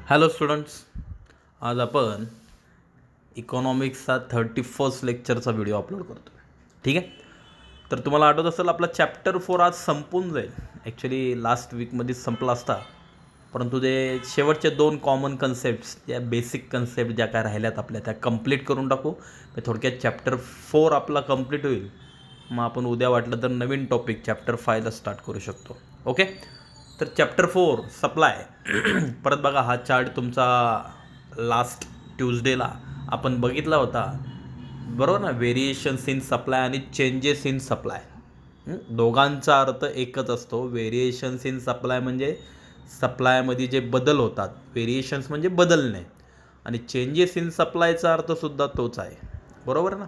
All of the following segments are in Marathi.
हॅलो स्टुडंट्स, आज आपण इकॉनॉमिक्सचा 31st लेक्चरचा व्हिडिओ अपलोड करतो. ठीक आहे. तर तुम्हाला आठवत असेल आपला चॅप्टर 4 आज संपून जाईल. ॲक्च्युली लास्ट वीकमध्येच संपला असता, परंतु ते शेवटचे 2 कॉमन कन्सेप्ट्स, त्या बेसिक कन्सेप्ट ज्या काय राहिल्यात आपल्या, त्या कंप्लीट करून टाकू. थोडक्यात चॅप्टर 4 आपला कंप्लीट होईल. मग आपण उद्या वाटलं तर नवीन टॉपिक चॅप्टर 5ला स्टार्ट करू शकतो. ओके. तर चॅप्टर 4 सप्लाय. परत बघा, हा चार्ट तुमचा लास्ट ट्यूजडेला आपण बघितला होता, बरोबर ना. व्हेरिएशन्स इन सप्लाय आणि चेंजेस इन सप्लाय, दोघांचा अर्थ एकच असतो. व्हेरिएशन्स इन सप्लाय म्हणजे सप्लायमध्ये जे बदल होतात, व्हेरिएशन्स म्हणजे बदलणे, आणि चेंजेस इन सप्लायचा अर्थसुद्धा तोच आहे, बरोबर ना.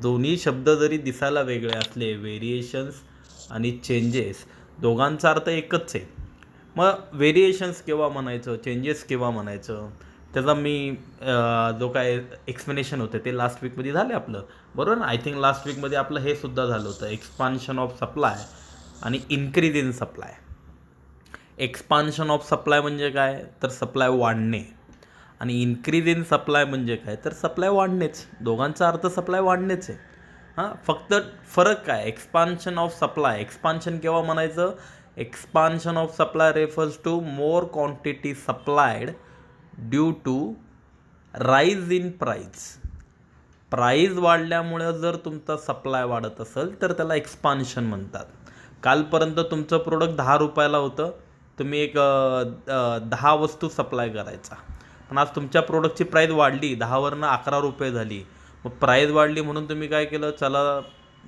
दोन्ही शब्द जरी दिसायला वेगळे असले, व्हेरिएशन्स आणि चेंजेस, दोघांचा अर्थ एकच आहे. मग व्हेरिएशन्स केव्हा म्हणायचं, चेंजेस केव्हा म्हणायचं, त्याचा मी जो काय एक्सप्लेनेशन होतं ते लास्ट वीकमध्ये झालं आपलं, बरोबर ना. आय थिंक लास्ट वीकमध्ये आपलं हे सुद्धा झालं होतं, एक्सपान्शन ऑफ सप्लाय आणि increase in supply. Expansion of supply म्हणजे काय, तर सप्लाय वाढणे, आणि इन्क्रीज इन सप्लाय म्हणजे काय, तर सप्लाय वाढणेच. दोघांचा अर्थ सप्लाय वाढणेच आहे. हां, फक्त फरक काय, एक्सपान्शन ऑफ सप्लाय, एक्सपान्शन केव्हा म्हणायचं, expansion of supply refers to more quantity supplied due to rise in price. Price वाढल्यामुळे जर तुमचा सप्लाय वाढत असेल तर त्याला एक्सपान्शन म्हणतात. कालपर्यंत तुमचं प्रोडक्ट 10 रुपयाला होतं, तुम्ही एक 10 वस्तू सप्लाय करायचा, पण आज तुमच्या प्रोडक्टची प्राईज वाढली, 10वरनं 11 रुपये झाली. मग प्राईज वाढली म्हणून तुम्ही काय केलं, चला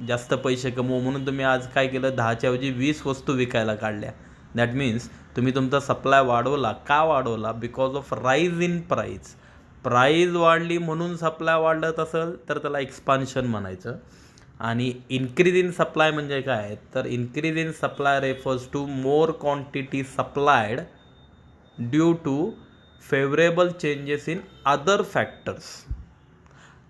जास्त पैसे कमवू म्हणून तुम्ही आज काय केलं, 10च्या ऐवजी 20 वस्तू विकायला काढल्या. दॅट मीन्स तुम्ही तुमचा सप्लाय वाढवला. का वाढवला, because of rise in price. Price वाढली म्हणून सप्लाय वाढत असेल तर त्याला एक्सपान्शन म्हणायचं. आणि इन्क्रीज इन सप्लाय म्हणजे काय, तर increase in supply refers to more quantity supplied due to favourable changes in other factors.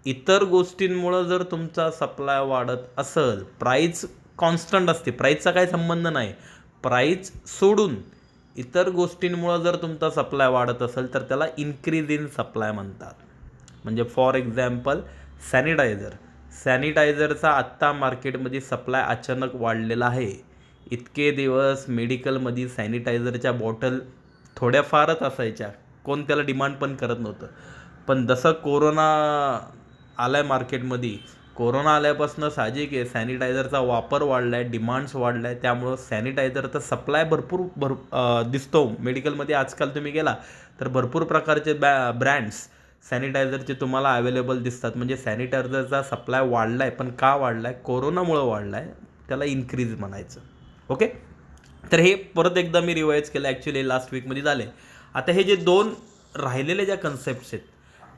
इतर गोष्टींमुळं जर तुमचा सप्लाय वाढत असेल, प्राईस कॉन्स्टंट असते, प्राईसचा काही संबंध नाही, प्राईस सोडून इतर गोष्टींमुळं जर तुमचा सप्लाय वाढत असेल तर त्याला इन्क्रीज इन सप्लाय म्हणतात. म्हणजे फॉर एक्झाम्पल सॅनिटायझरचा आत्ता मार्केटमध्ये सप्लाय अचानक वाढलेला आहे. इतके दिवस मेडिकलमध्ये सॅनिटायझरच्या बॉटल थोड्याफारच असायच्या, कोण त्याला डिमांड पण करत नव्हतं. पण जसं कोरोना आलाय मार्केटमध्ये, कोरोना आल्यापासून साहजिक आहे सॅनिटायझरचा वापर वाढला आहे, डिमांड्स वाढला आहे, त्यामुळं सॅनिटायझरचा सप्लाय भरपूर दिसतो मेडिकलमध्ये. आजकाल तुम्ही गेला तर भरपूर प्रकारचे ब्रँड्स सॅनिटायझरचे तुम्हाला अवेलेबल दिसतात. म्हणजे सॅनिटायझरचा सप्लाय वाढला आहे, पण का वाढला आहे, कोरोनामुळं वाढला आहे, त्याला इन्क्रीज म्हणायचं. ओके. तर हे परत एकदा मी रिवाईज केलं, ॲक्च्युली लास्ट वीकमध्ये झाले. आता हे जे 2 राहिलेले ज्या कन्सेप्ट्स आहेत,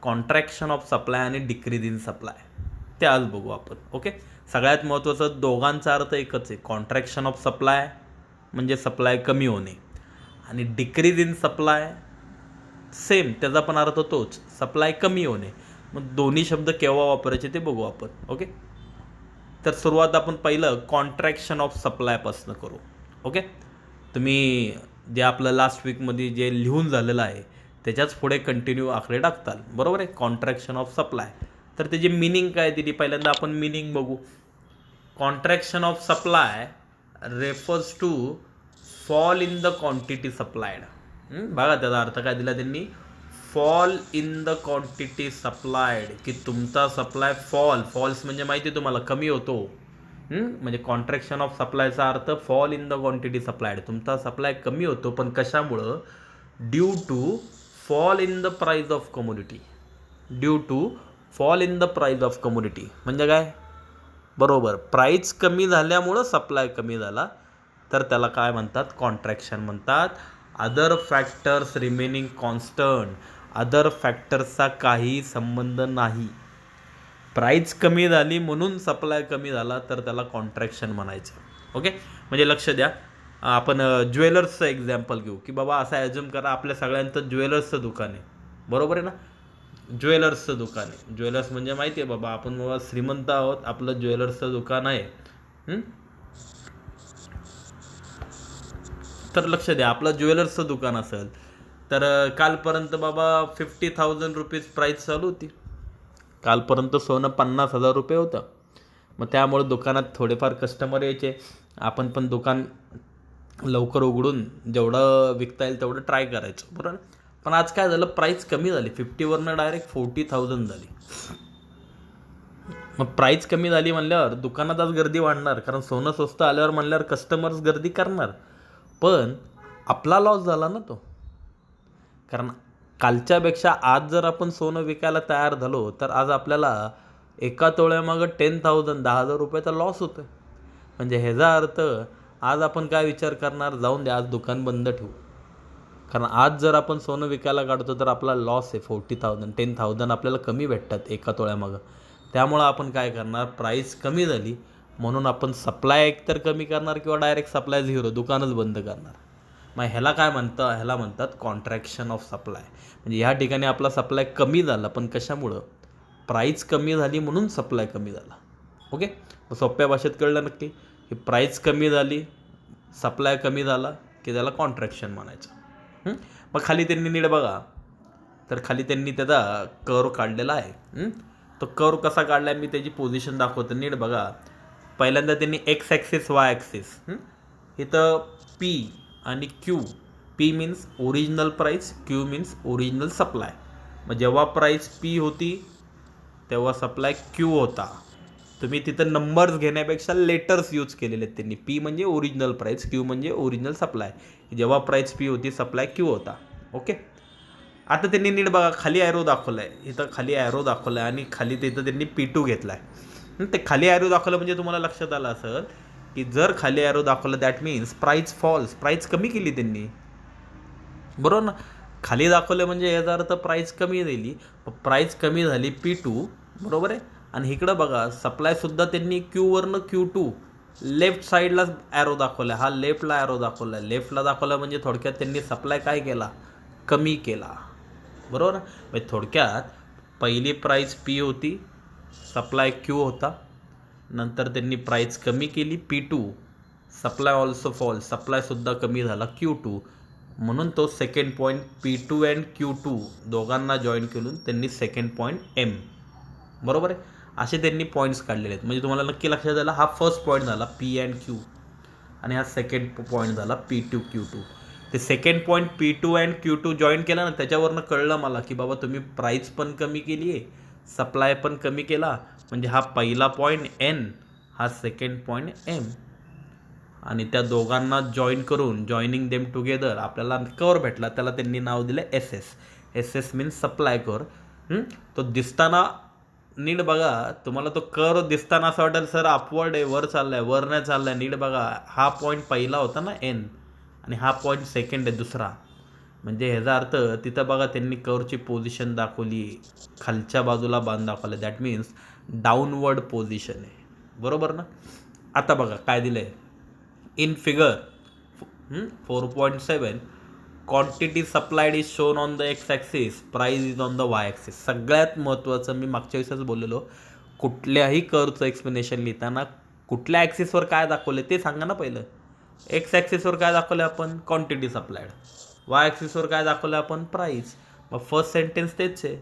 कॉन्ट्रॅक्शन ऑफ सप्लाय आणि डिक्रीज इन सप्लाय, ते आज बघू आपण. ओके. सगळ्यात महत्त्वाचं, दोघांचा अर्थ एकच आहे. कॉन्ट्रॅक्शन ऑफ सप्लाय म्हणजे सप्लाय कमी होणे, आणि डिक्रीज इन सप्लाय सेम, त्याचा पण अर्थ तोच, सप्लाय कमी होणे. मग दोन्ही शब्द केव्हा वापरायचे ते बघू आपण. ओके. तर सुरुवात आपण पहिलं कॉन्ट्रॅक्शन ऑफ सप्लायपासून करू. ओके. तुम्ही जे आपलं लास्ट वीकमध्ये जे लिहून झालेलं आहे त्याच्याच पुढे कंटिन्यू आकडे टाकताल, बरोबर आहे. कॉन्ट्रॅक्शन ऑफ सप्लाय, तर त्याची मिनिंग काय दिली, पहिल्यांदा आपण मिनिंग बघू. Contraction of supply refers to fall in the quantity supplied. बघा त्याचा अर्थ काय दिला त्यांनी, fall in the quantity supplied, की तुमचा सप्लाय फॉल्स म्हणजे माहिती आहे तुम्हाला, कमी होतो. म्हणजे कॉन्ट्रॅक्शन ऑफ सप्लायचा अर्थ fall in the quantity supplied, तुमचा सप्लाय कमी होतो, पण कशामुळं, due to fall in the price of commodity. Due to fall in the price of commodity म्हणजे काय, बरोबर, प्राईस कमी झाल्यामुळं सप्लाय कमी झाला, तर त्याला काय म्हणतात, कॉन्ट्रॅक्शन म्हणतात. Other factors remaining constant, other फॅक्टर्सचा काही संबंध नाही. प्राईस कमी झाली म्हणून सप्लाय कमी झाला तर त्याला कॉन्ट्रॅक्शन म्हणायचं. ओके. म्हणजे लक्ष द्या, आपण ज्वेलर्सचं एक्झाम्पल घेऊ, की बाबा असं ॲज्युम करा आपल्या सगळ्यांचं ज्वेलर्सचं दुकान आहे, बरोबर आहे ना. ज्वेलर्सचं दुकान आहे, ज्वेलर्स म्हणजे माहिती आहे बाबा, आपण बाबा श्रीमंत आहोत, आपलं ज्वेलर्सचं दुकान आहे. तर लक्ष द्या, आपलं ज्वेलर्सचं दुकान असेल तर कालपर्यंत बाबा 50,000 रुपीज प्राईस चालू होती. कालपर्यंत सोनं 50,000 रुपये होतं. मग त्यामुळे दुकानात थोडेफार कस्टमर यायचे. आपण पण दुकान लवकर उघडून जेवढं विकता येईल तेवढं ट्राय करायचं, बरोबर. पण आज काय झालं, प्राईस कमी झाली. 50वरनं डायरेक्ट 40,000 झाली. मग प्राईस कमी झाली म्हणल्यावर दुकानात आज गर्दी वाढणार, कारण सोनं स्वस्त आल्यावर म्हणल्यावर कस्टमर्स गर्दी करणार. पण आपला लॉस झाला ना तो, कारण कालच्यापेक्षा आज जर आपण सोनं विकायला तयार झालो तर आज आपल्याला एका तोळ्यामागं 10,000 10,000 रुपयाचा लॉस होतो. म्हणजे ह्याचा अर्थ आज आपण काय विचार करणार, जाऊन द्या आज दुकान बंद ठेवू. कारण आज जर आपण सोनं विकायला काढतो तर आपला लॉस आहे. 40,000 10,000 आपल्याला कमी भेटतात एका तोळ्यामागं. त्यामुळं आपण काय करणार, प्राईस कमी झाली म्हणून आपण सप्लाय एकतर कमी करणार किंवा डायरेक्ट सप्लाय झिरो, दुकानच बंद करणार. मग ह्याला काय म्हणतं, ह्याला म्हणतात कॉन्ट्रॅक्शन ऑफ सप्लाय. म्हणजे ह्या ठिकाणी आपला सप्लाय कमी झाला, पण कशामुळं, प्राईस कमी झाली म्हणून सप्लाय कमी झाला. ओके, मग सोप्या भाषेत कळलं नक्की की प्राईस कमी झाली, सप्लाय कमी झाला की त्याला कॉन्ट्रॅक्शन म्हणायचं. मग खाली त्यांनी नीट बघा, तर खाली त्यांनी त्याचा कर्व काढलेला आहे. तो कर्व कसा काढला आहे मी त्याची पोझिशन दाखवतो, नीट बघा. पहिल्यांदा त्यांनी एक्स ॲक्सिस वाय ॲक्सिस, इथं पी आणि Q. P means original price, Q means original supply. मग जेव्हा प्राईस पी होती तेव्हा सप्लाय क्यू होता. तुम्ही तिथं नंबर्स घेण्यापेक्षा लेटर्स यूज केलेले आहेत त्यांनी. पी म्हणजे ओरिजिनल प्राईस, क्यू म्हणजे ओरिजिनल सप्लाय. जेव्हा प्राईस पी होती सप्लाय क्यू होता. ओके, आता त्यांनी नीट बघा, खाली ॲरो दाखवला आहे, इथं खाली ॲरो दाखवला आहे आणि खाली तिथं त्यांनी P2 घेतला आहे. ते खाली ॲरो दाखवलं म्हणजे तुम्हाला लक्षात आलं असेल की जर खाली ॲरो दाखवलं that means price falls, price कमी केली त्यांनी, बरोबर ना. खाली दाखवलं म्हणजे याचा अर्थ प्राईस कमी दिली, प्राईस कमी झाली P2, बरोबर आहे. आणि इकडं बघा सप्लायसुद्धा त्यांनी क्यूवरनं Q2 लेफ्ट साईडला ॲरो दाखवला, हा लेफ्टला ॲरो दाखवला. लेफ्टला दाखवला म्हणजे थोडक्यात त्यांनी सप्लाय काय केला, कमी केला, बरोबर. म्हणजे थोडक्यात पहिली प्राईस पी होती, सप्लाय क्यू होता. नंतर त्यांनी प्राईस कमी केली P2, सप्लाय ऑल्सो फॉल, सप्लायसुद्धा कमी झाला Q2. म्हणून तो second point P2 and Q2 दोघांना जॉईन करून त्यांनी सेकंड पॉईंट M, बरोबर आहे. असे त्यांनी पॉईंट्स काढलेले आहेत. म्हणजे तुम्हाला नक्की लक्षात झालं, हा फर्स्ट पॉईंट झाला P अँड Q आणि हा सेकंड पॉईंट झाला P2 Q2. ते second point P2 and Q2 join केला ना, त्याच्यावरनं कळलं मला की बाबा तुम्ही प्राईस पण कमी केली आहे, सप्लाय पण कमी केला. म्हणजे हा पहिला पॉईंट N, हा सेकंड पॉईंट M, आणि त्या दोघांना जॉईन करून जॉईनिंग देम टुगेदर आपल्याला कर्व भेटला. त्याला त्यांनी नाव दिलं SS. SS means supply curve. तो दिसताना नीट बघा, तुम्हाला तो कर्व दिसताना असं वाटेल सर अपवर्ड आहे, वर चाललाय, वर नाही चाललाय. नीट बघा, हा पॉईंट पहिला होता ना N आणि हा पॉईंट सेकंड आहे दुसरा. म्हणजे ह्याचा अर्थ तिथं बघा त्यांनी कर्वची पोझिशन दाखवली, खालच्या बाजूला बांध दाखवला, दॅट मीन्स डाऊनवर्ड पोझिशन आहे, बरोबर ना. आता बघा काय दिलं आहे in figure 4.7, quantity supplied is shown on the X axis, price is on the Y axis. सगळ्यात महत्त्वाचं मी मागच्या वेळेसच बोललेलो, कुठल्याही कर्वचं एक्सप्लेनेशन लिहिताना कुठल्या ॲक्सिसवर काय दाखवलं ते सांगा ना पहिलं. एक्स ॲक्सिसवर काय दाखवलं आपण, क्वांटिटी सप्लायड. वाय ॲक्सिसवर काय दाखवलं आपण, प्राईस. मग फर्स्ट सेंटेन्स तेच आहे,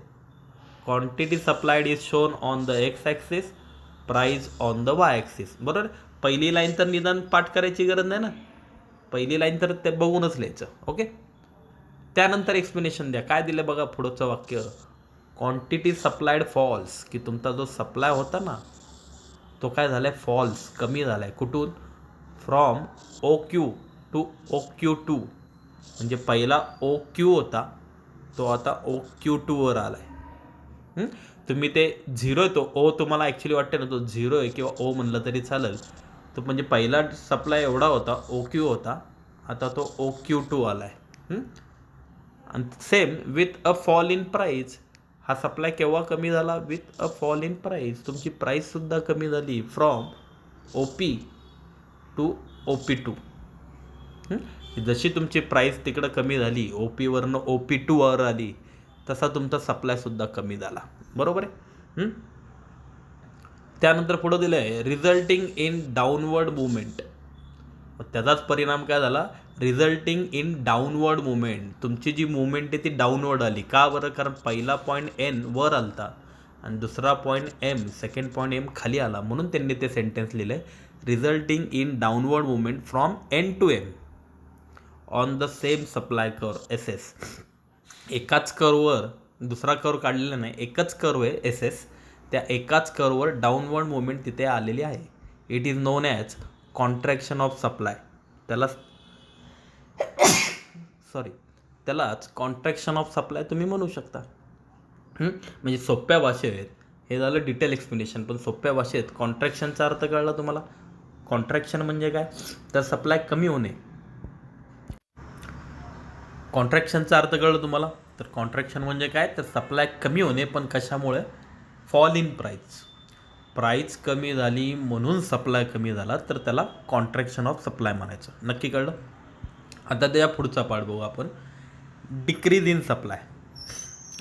quantity supplied is shown on the X axis, price on the Y axis, बरोबर. पहिली लाईन तर निदान पाठ करायची गरज नाही ना, पहिली लाईन तर ते बघूनच लिहायचं. ओके, त्यानंतर एक्सप्लेनेशन द्या. काय दिलं बघा पुढचं वाक्य, क्वांटिटी सप्लायड फॉल्स, की तुमचा जो सप्लाय होता ना तो काय झाला आहे, फॉल्स, कमी झाला आहे. कुठून, फ्रॉम OQ टू OQ2. म्हणजे पहिला OQ होता तो आता OQ2वर आला आहे. तुम्ही ते झिरो आहे, तो ओ तुम्हाला ॲक्च्युली वाटते ना तो झिरो आहे किंवा ओ म्हणलं तरी चालेल. तो म्हणजे पहिला सप्लाय एवढा होता, OQ होता, आता तो OQ2 आला आहे. आणि same with a fall in price, हा सप्लाय केव्हा कमी झाला, with a fall in price. तुमची प्राईससुद्धा कमी झाली, फ्रॉम OP टू OP2. जशी तुमची प्राईस तिकडं कमी झाली, OPवरनं OP2वर आली, तसा तुमचा सप्लायसुद्धा कमी झाला, बरोबर आहे. त्यानंतर पुढं दिलं आहे रिझल्टिंग इन डाऊनवर्ड मुवमेंट. त्याचाच परिणाम काय झाला, रिझल्टिंग इन डाऊनवर्ड मुवमेंट. तुमची जी मुवमेंट आहे ती डाऊनवर्ड आली. का बरं? कारण पहिला पॉईंट एन वर आलता आणि दुसरा point M, second point M खाली आला, म्हणून त्यांनी ते सेंटेन्स लिहिलं आहे, resulting in downward movement from N to M on the same supply curve S S. एकाच कर्ववर दुसरा कर्व काढलेला नाही, एकच कर्व आहे एस एस, त्या एकाच कर्ववर डाऊनवर्ड मुवमेंट तिथे आलेली आहे. It is non as contraction of supply. त्यालाच कॉन्ट्रॅक्शन ऑफ सप्लाय तुम्ही म्हणू शकता. म्हणजे सोप्या भाषेत, हे झालं डिटेल एक्सप्लेनेशन, पण सोप्या भाषेत कॉन्ट्रॅक्शनचा अर्थ कळला तुम्हाला. कॉन्ट्रॅक्शन म्हणजे काय? तर सप्लाय कमी होणे. कॉन्ट्रॅक्शनचा अर्थ कळलं तुम्हाला. तर कॉन्ट्रॅक्शन म्हणजे काय? तर सप्लाय कमी होणे, पण कशामुळे? Fall in price. प्राईस कमी झाली म्हणून सप्लाय कमी झाला, तर त्याला कॉन्ट्रॅक्शन ऑफ सप्लाय म्हणायचं. नक्की कळलं? आता त्या पुढचा पार्ट बघू आपण, डिक्रीज इन सप्लाय.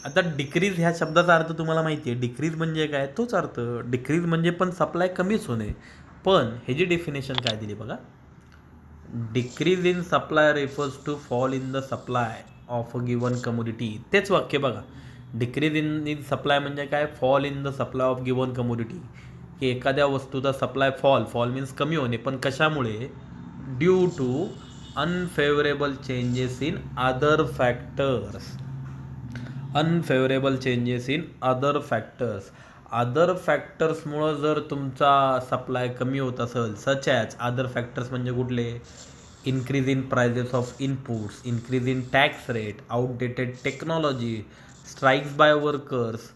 आता डिक्रीज ह्या शब्दाचा अर्थ तुम्हाला माहिती आहे. डिक्रीज म्हणजे काय? तोच अर्थ. डिक्रीज म्हणजे पण सप्लाय कमीच होणे. पण ह्याची डेफिनेशन काय दिली बघा. Decrease in supply refers to fall in the supply of a given commodity. तेच वाक्य बघा. डिक्रीज इन सप्लाय म्हणजे काय? Fall in the supply of given commodity. की एखाद्या वस्तूचा सप्लाय फॉल मीन्स कमी होणे, पण कशामुळे? Due to unfavourable changes in other factors. Unfavourable changes in other factors. Other फॅक्टर्समुळं जर तुमचा सप्लाय कमी होत असेल, सच ॲज अदर फॅक्टर्स म्हणजे कुठले? Increase in prices of inputs, increase in tax rate, outdated technology, strikes by workers.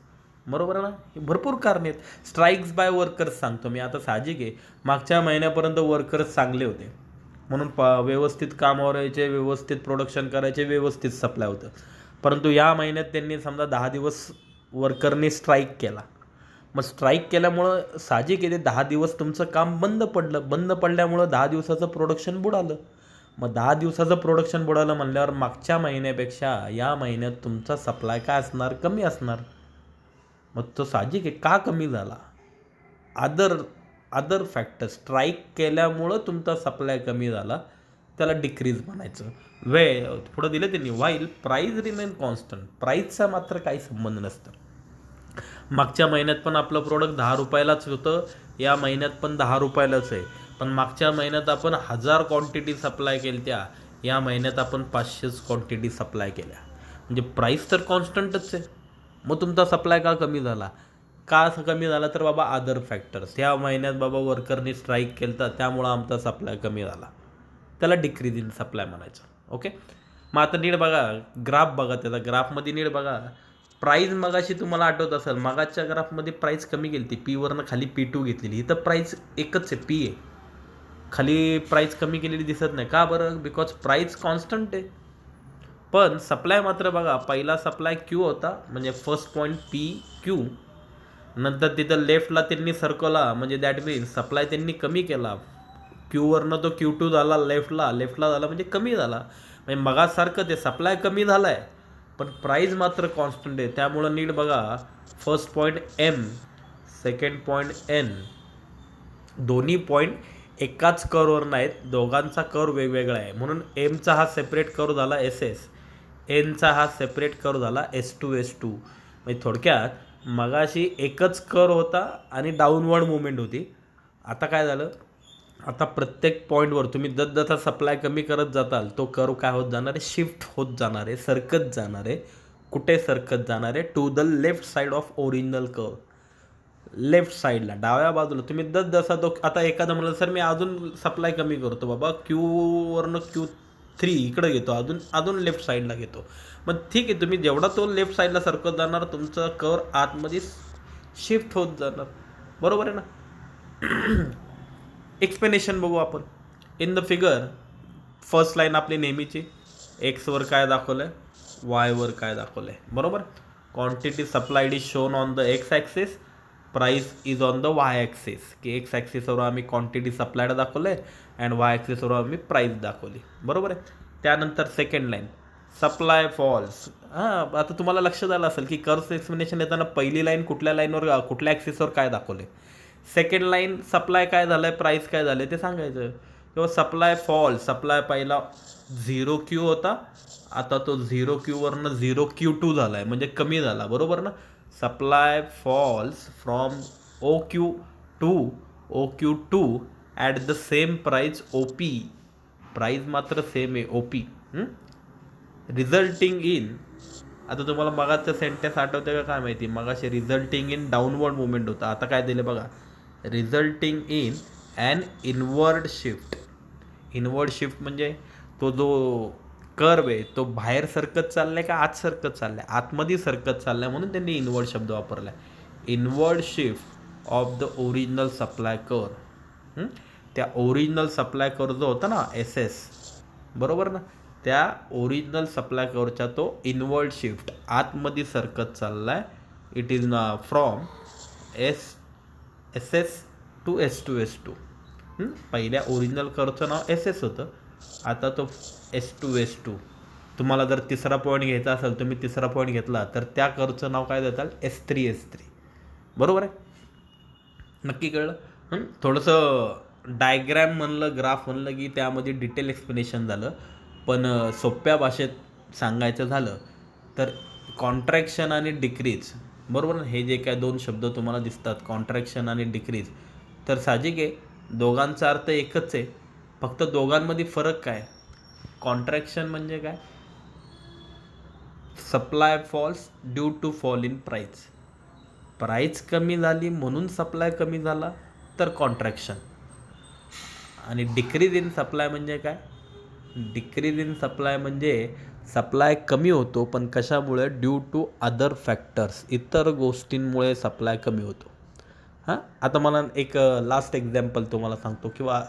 बरोबर आहे ना? हे भरपूर कारणे आहेत. स्ट्राईक्स बाय वर्कर्स सांगतो मी. आता साहजिक आहे, मागच्या महिन्यापर्यंत वर्कर्स चांगले होते म्हणून व्यवस्थित कामावर यायचे, व्यवस्थित प्रोडक्शन करायचे, व्यवस्थित सप्लाय होतं. परंतु या महिन्यात त्यांनी समजा 10 दिवस वर्करने स्ट्राईक केला. मग स्ट्राईक केल्यामुळं साहजिक आहे, ते 10 दिवस तुमचं काम बंद पडलं. बंद पडल्यामुळं 10 दिवसाचं प्रोडक्शन बुडालं. मग 10 दिवसाचं प्रोडक्शन बुडालं म्हणल्यावर मागच्या महिन्यापेक्षा या महिन्यात तुमचा सप्लाय काय असणार? कमी असणार. मग तो साहजिक आहे. का कमी झाला? Other factor. स्ट्राईक केल्यामुळं तुमचा सप्लाय कमी झाला, त्याला डिक्रीज म्हणायचं. पुढं दिलं त्यांनी, व्हाईल प्राईज रिमेन कॉन्स्टंट. प्राईजचा मात्र काही संबंध नसतं. मागच्या महिन्यात पण आपलं प्रोडक्ट 10 रुपयालाच होतं, या महिन्यात पण 10 रुपयालाच आहे. पण मागच्या महिन्यात आपण 1000 क्वांटिटी सप्लाय केल्या, या महिन्यात आपण 500 क्वांटिटी सप्लाय केल्या. म्हणजे प्राईस तर कॉन्स्टंटच आहे. मग तुमचा सप्लाय का कमी झाला? का असं कमी झाला? तर बाबा अदर फॅक्टर्स. ह्या महिन्यात बाबा वर्करनी स्ट्राईक केलं, त्यामुळं आमचा सप्लाय कमी झाला. त्याला डिक्रीज इन सप्लाय म्हणायचं. ओके. मग आता नीट बघा, ग्राफ बघा, त्याचा ग्राफमध्ये नीट बघा. प्राईस मगाशी तुम्हाला आठवत असेल, मागाच्या ग्राफमध्ये प्राईस कमी गेली ती, पीवरनं खाली P2 घेतलेली. इथं प्राईस एकच आहे, P आहे. खाली प्राईस कमी केलेली दिसत नाही. का बरं? बिकॉज प्राईस कॉन्स्टंट आहे. पण सप्लाय मात्र बघा, पहिला सप्लाय Q होता, म्हणजे फर्स्ट पॉईंट PQ. नंतर तिथं लेफ्टला त्यांनी सरकवला, म्हणजे दॅट मीन्स सप्लाय त्यांनी कमी केला. Qवरनं तो Q2 झाला, लेफ्टला झाला, म्हणजे कमी झाला. म्हणजे मगासारखं ते सप्लाय कमी झाला आहे, पण प्राईज मात्र कॉन्स्टंट आहे. त्यामुळं नीट बघा, first point M, second point N, दोन्ही पॉईंट एकाच कर्ववर नाहीत, दोघांचा कर्व वेगवेगळा आहे. म्हणून एमचा हा सेपरेट कर्व झाला SS, एनचा हा सेपरेट कर्व झाला S2. म्हणजे थोडक्यात मगाशी एकच कर्व होता आणि डाऊनवर्ड मुवमेंट होती. आता काय झालं? आता प्रत्येक पॉईंटवर तुम्ही जसजसा सप्लाय कमी करत जाताल, तो कर्व काय होत जाणार आहे? शिफ्ट होत जाणार आहे, सरकत जाणार आहे. कुठे सरकत जाणार आहे? To the left side of original curve. Left साईडला, डाव्या बाजूला. तुम्ही जसा तो, आता एखादा म्हणलं सर मी अजून सप्लाय कमी करतो बाबा, Qवरनं Q3 इकडं घेतो, अजून लेफ्ट साईडला घेतो. मग ठीक आहे, तुम्ही जेवढा तो लेफ्ट साईडला सरकत जाणार, तुमचं कर्व आतमध्ये शिफ्ट होत जाणार. बरोबर आहे ना? एक्सप्लेनेशन बघू आपण. In the figure, first line आपली नेहमीची, एक्सवर काय दाखवलं आहे, वायवर काय दाखवलं आहे. बरोबर. Quantity supplied is shown on the X axis, price is on the Y axis. की एक्स ॲक्सिसवर आम्ही क्वांटिटी सप्लाईड दाखवलं आहे अँड वाय ॲक्सिसवर आम्ही प्राईस दाखवली. बरोबर आहे. त्यानंतर सेकंड लाईन, सप्लाय फॉल्स. आता तुम्हाला लक्षात आलं असेल की कर्व्स एक्सप्लेनेशन येताना पहिली लाईन कुठल्या लाईनवर, कुठल्या ॲक्सिसवर काय दाखवले, सेकंड लाईन सप्लाय काय झालं आहे, प्राईस काय झालं आहे ते सांगायचं. किंवा सप्लाय फॉल, सप्लाय पहिला 0Q होता, आता तो 0Qवरनं 0Q2 झाला आहे, म्हणजे कमी झाला, बरोबर ना. Supply falls from OQ to OQ2 at the same price OP, price मात्र सेम आहे OP, रिझल्टिंग इन, आता तुम्हाला मगाचं सेंटेन्स आठवतं का काय माहिती, मगाशी रिझल्टिंग इन डाऊनवर्ड मुवमेंट होता, आता काय दिलं बघा, resulting in an inward shift. Inward shift म्हणजे तो जो कर्व आहे तो बाहेर सरकत चाललाय का आत सरकत चाललाय, आतमध्ये सरकत चाललाय, म्हणून त्यांनी इनवर्ड शब्द वापरला आहे. Inward shift of the original supply curve. त्या ओरिजिनल सप्लाय कर्व जो होता ना SS, बरोबर ना, त्या ओरिजिनल सप्लाय कर्वचा तो इनवर्ड शिफ्ट आतमध्ये सरकत चाललाय. It is from SS to S2. पहिल्या ओरिजिनल कर्वचं नाव SS होतं, आता तो S2. तुम्हाला जर तिसरा पॉईंट घ्यायचा असेल, तुम्ही तिसरा पॉईंट घेतला तर त्या कर्वचं नाव काय देताल, S3. बरोबर आहे, नक्की कळलं. थोडंसं डायग्रॅम म्हणलं, ग्राफ म्हणलं की त्यामध्ये डिटेल एक्सप्लेनेशन झालं, पण सोप्या भाषेत सांगायचं झालं तर कॉन्ट्रॅक्शन आणि डिक्रीज, बरोबर ना, हे जे काय दोन शब्द तुम्हाला दिसतात कॉन्ट्रॅक्शन आणि डिक्रीज, तर साहजिक आहे दोघांचा अर्थ एकच आहे, फक्त दोघांमध्ये फरक काय. कॉन्ट्रॅक्शन म्हणजे काय, supply falls due to fall in price, price कमी झाली म्हणून सप्लाय कमी झाला तर कॉन्ट्रॅक्शन. आणि डिक्रीज इन सप्लाय म्हणजे काय, डिक्रीज इन सप्लाय म्हणजे सप्लाय कमी होतो पण कशामुळे, ड्यू टू अदर फॅक्टर्स, इतर गोष्टींमुळे सप्लाय कमी होतो. हां, आता मला एक लास्ट एक्झाम्पल तुम्हाला सांगतो, किंवा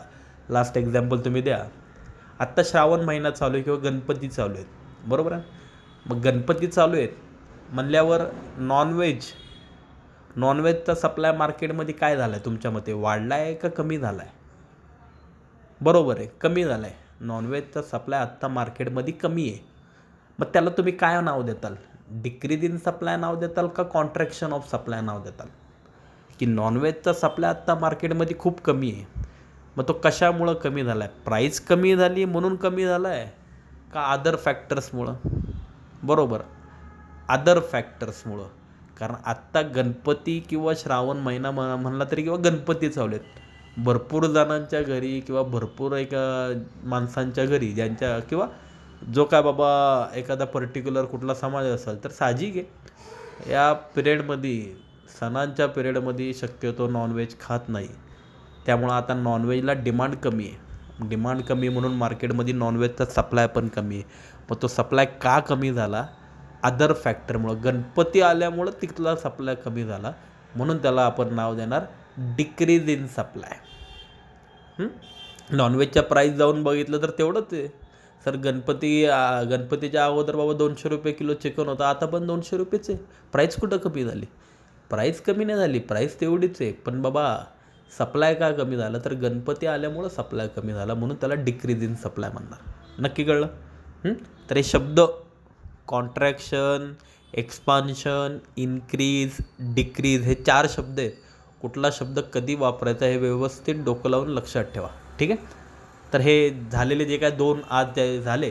लास्ट एक्झाम्पल तुम्ही द्या. आत्ता श्रावण महिना चालू आहे किंवा गणपती चालू आहेत, बरोबर आहे. मग गणपती चालू आहेत म्हणल्यावर नॉनव्हेजचा सप्लाय मार्केटमध्ये काय झाला आहे तुमच्या मते, वाढला आहे का कमी झाला आहे. बरोबर आहे, कमी झाला आहे. नॉनव्हेजचा सप्लाय आत्ता मार्केटमध्ये कमी आहे. मग त्याला तुम्ही काय नाव देताल, डिक्रीज इन सप्लाय नाव देताल का कॉन्ट्रॅक्शन ऑफ सप्लाय नाव देताल. की नॉनव्हेजचा सप्लाय आत्ता मार्केटमध्ये खूप कमी आहे, मग तो कशामुळं कमी झाला आहे, प्राईस कमी झाली म्हणून कमी झाला आहे का अदर फॅक्टर्समुळं. बरोबर, अदर फॅक्टर्समुळं. कारण आत्ता गणपती किंवा श्रावण महिना म्हणला तरी किंवा गणपती चालू आहेत, भरपूर जणांच्या घरी किंवा भरपूर माणसांच्या घरी ज्यांच्या किंवा जो काय बाबा एखादा पर्टिक्युलर कुठला समाज असेल तर साहजिक आहे या पिरियडमध्ये, सणांच्या पिरियडमध्ये शक्यतो नॉनव्हेज खात नाही. त्यामुळं आता नॉनव्हेजला डिमांड कमी आहे, डिमांड कमी म्हणून मार्केटमध्ये नॉनव्हेजचा सप्लाय पण कमी आहे. मग तो सप्लाय का कमी झाला, अदर फॅक्टरमुळं, गणपती आल्यामुळं तिथला सप्लाय कमी झाला, म्हणून त्याला आपण नाव देणार डिक्रीज इन सप्लाय. नॉनव्हेजच्या प्राईस जाऊन बघितलं तर तेवढंच आहे सर, गणपतीच्या अगोदर बाबा 200 रुपये किलो चिकन होतं, आता पण 200 रुपयेच आहे. प्राईस कुठं कमी झाली, प्राईस कमी नाही झाली, प्राईस तेवढीच आहे, पण बाबा सप्लाय का कमी झाला, तर गणपती आल्यामुळं सप्लाय कमी झाला, म्हणून त्याला डिक्रीज इन सप्लाय म्हणणार. नक्की कळलं. तर हे शब्द कॉन्ट्रॅक्शन, एक्सपान्शन, इन्क्रीज, डिक्रीज हे 4 शब्द आहेत. कुठला शब्द कधी वापरायचा हे व्यवस्थित डोकं लावून लक्षात ठेवा, ठीक आहे. तर हे झालेले जे काय 2 आज झाले,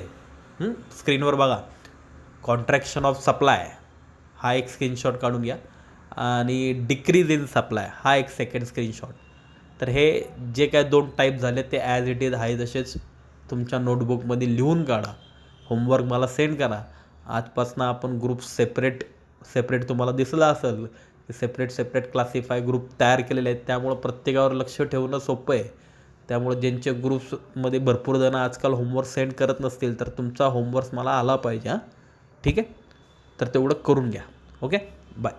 स्क्रीनवर बघा, कॉन्ट्रॅक्शन ऑफ सप्लाय हा एक स्क्रीनशॉट काढून घ्या, आणि डिक्रीज इन सप्लाय हा एक सेकंड स्क्रीनशॉट. तर हे जे काय 2 टाईप झाले ते ॲज इट इज आहे तसेच तुमच्या नोटबुकमध्ये लिहून काढा, होमवर्क मला सेंड करा. आजपासून आपण ग्रुप सेपरेट तुम्हाला दिसलं असेल की सेपरेट क्लासिफाय ग्रुप तयार केलेले आहेत, त्यामुळं प्रत्येकावर लक्ष ठेवणं सोपं आहे. त्यामुळे ज्यांचे ग्रुप्समध्ये भरपूर जण आजकाल होमवर्क सेंड करत नसतील तर तुमचा होमवर्क मला आला पाहिजे, ठीक आहे. तर तेवढं करून घ्या. Okay, bye.